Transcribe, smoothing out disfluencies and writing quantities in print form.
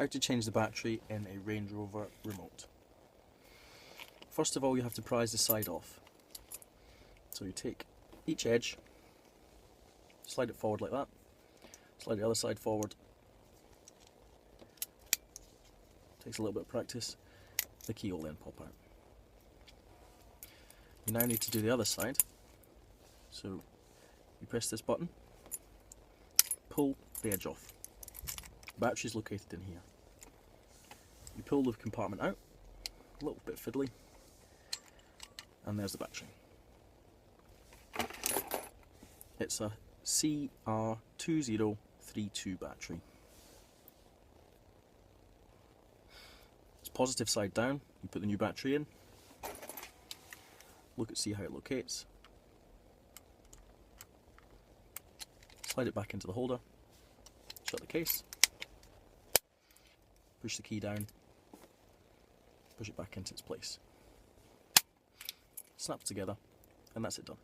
How to change the battery in a Range Rover remote. First of all, you have to prise the side off. So you take each edge, slide it forward like that, slide the other side forward. Takes a little bit of practice. The key will then pop out. You now need to do the other side. So you press this button, pull the edge off. The battery is located in here. You pull the compartment out, a little bit fiddly, and there's the battery. It's a CR2032 battery. It's positive side down. You put the new battery in, look at see how it locates, slide it back into the holder, shut the case, push the key down, push it back into its place, snap together, and that's it done.